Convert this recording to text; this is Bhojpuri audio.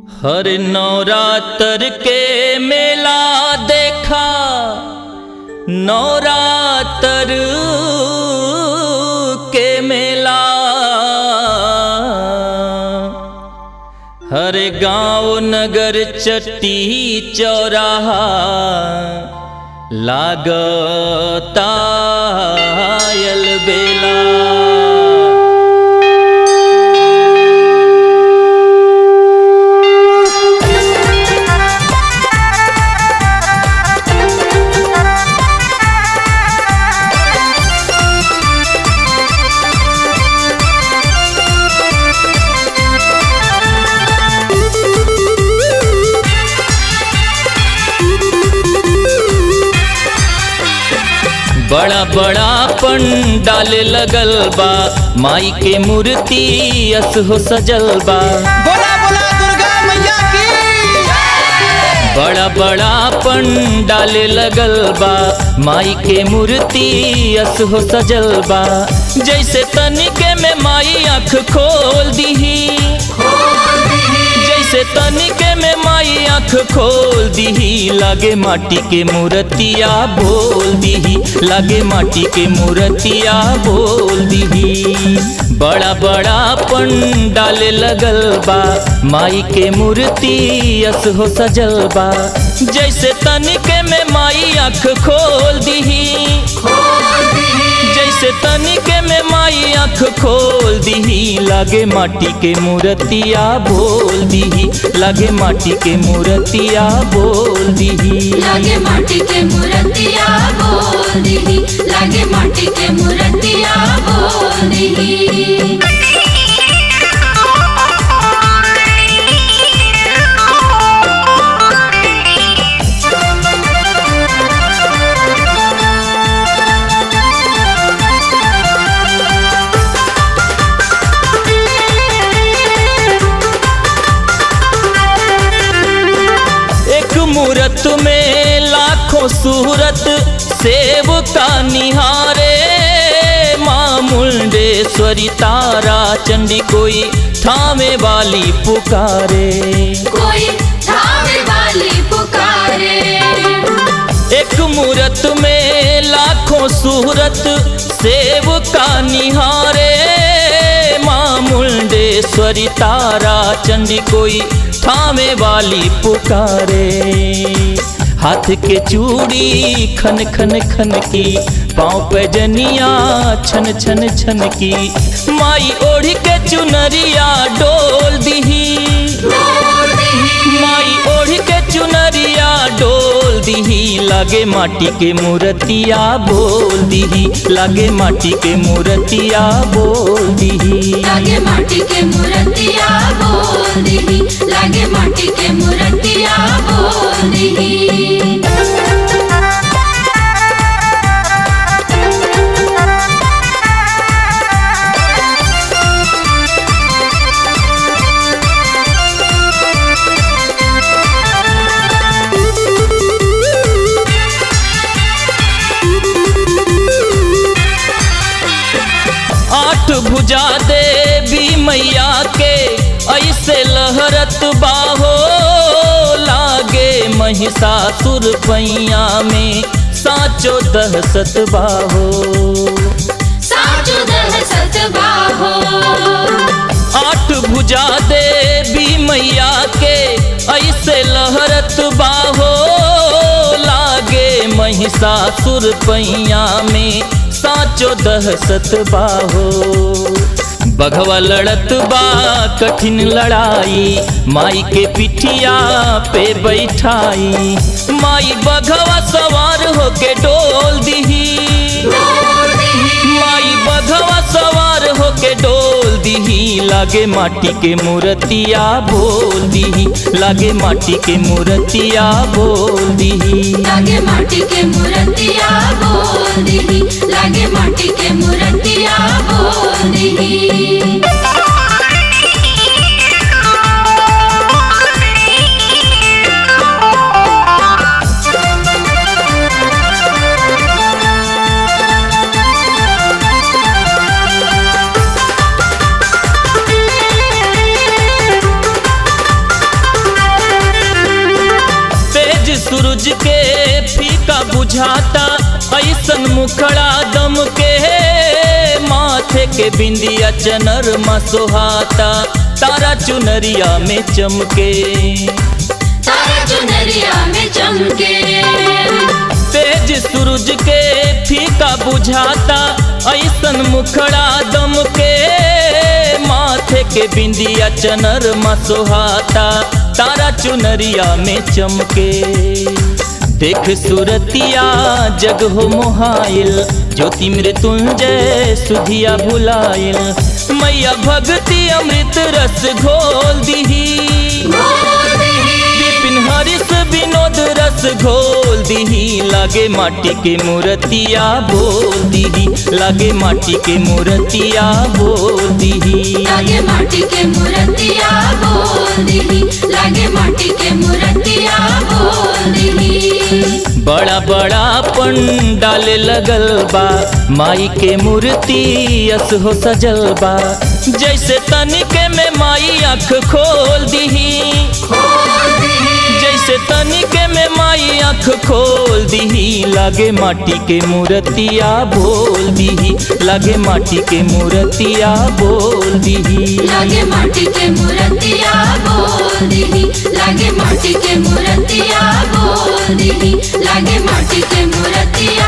हर नवरात्र के मेला देखा, नवरात्र के मेला हर गांव नगर चट्टी चौराहा लागता अलबेला। बड़ा बड़ा पंडाल लगल बा, माई के मूर्ति अस हो सजल बा। बोला बोला दुर्गा मैया की। बड़ा बड़ा पंडाल लगल बा, माई के मूर्ति अस हो सजल बा। जैसे तनिके में माई आँख खोल दीही, जैसे तनिके में माई आँख खोल दीही। लागे माटी के मूर्तिया बोल दीही, लागे माटी के मूर्तिया बोल दीही। बड़ा बड़ा पंडाल लगल बा, माई के मूर्ति अस हो सजल बा। जैसे तनिके में माई आँख खोल दीही, जैसे तनिके में माई आँख खोल दीही। लागे माटी के मूर्तिया बोल दीही, लागे माटी के मूर्तिया बोल दीही। लागे माटी के मूर्तिया बोल दीही, लागे माटी के मूर्तिया बोल दीही। मूरत में लाखों सूरत सेव का निहारे। माँ मुंडेश्वरी तारा चंडी कोई थामे वाली पुकारे, कोई थामे वाली पुकारे। एक मूरत में लाखों सूरत सेव का निहारे। माँ मुंडेश्वरी तारा चंडी कोई थामे वाली पुकारे। हाथ के चूड़ी खन खन खन की, पाँव पे जनिया छन छन छन की। माई ओढ़ के चुनरिया डोल दीही, माई ओढ़ के चुनरिया डोल दीही। लागे माटी के मूर्तिया बोल दीही, लागे माटी के मूर्तिया बोल दीही। लागे माटी के मूर्तिया बोल दीही, लागे माटी के मूर्तिया बोल दीही। भुजा देवी मैया के ऐसे लहरत बाहो। लागे महिषासुर पैया में साचो दहसत बाहो, साचो दहसत बाहो। आठ भुजा देवी मैया के ऐसे लहरत बाहो। लागे महिषासुर पैया में साचो दहसत बाहो। बघवा लड़त बा कठिन लड़ाई, माई के पिठिया पे बैठाई। माई बघवा सवार होके डोल दीही, माई बघवा सवार होके डोल दीही। लागे माटी के मूर्तिया बोल दीही, लागे माटी के मूर्तिया बोल दीही। लागे माटी के मूर्तिया बोल दीही, लागे माटी के मूर्तिया बोल दीही। सूरज के फीका बुझाता ऐसन मुखड़ा दम के माथे के बिंदिया चनरमा सोहाता तारा चुनरिया में चमके तारा चुनरिया में चमके तेज सूरज के फीका बुझाता ऐसन मुखड़ा दम के माथे के बिंदिया चनरमा सोहाता तारा चुनरिया में चमके देख सुरतिया जग हो मोहाइल ज्योति मृत्युंजय सुधिया भुलाइल मैया भक्ति अमृत रस घोल दिही विपिन हरिस विनोद रस घोल दिही लागे माटी के मूर्तिया बोल दिही लागे माटी के मूर्तिया बोल दिही लागे माटी के मूर्तिया बोल दिही लागे माटी के मूर्तिया बोल दिही बड़ा बड़ा पंडाल लगल बा माई के मूर्ति यस हो सजल बा जैसे तनिके में माई आँख खोल दिही जैसे तनिके में माई आँख खोल दिही लागे माटी के मूर्तिया बोल दिही लागे माटी के मूर्तिया बोल दिही लागे माटी के मूर्तिया बोल दिही लागे माटी के मूर्तिया बोल दिही लागे माटी के मूर्तिया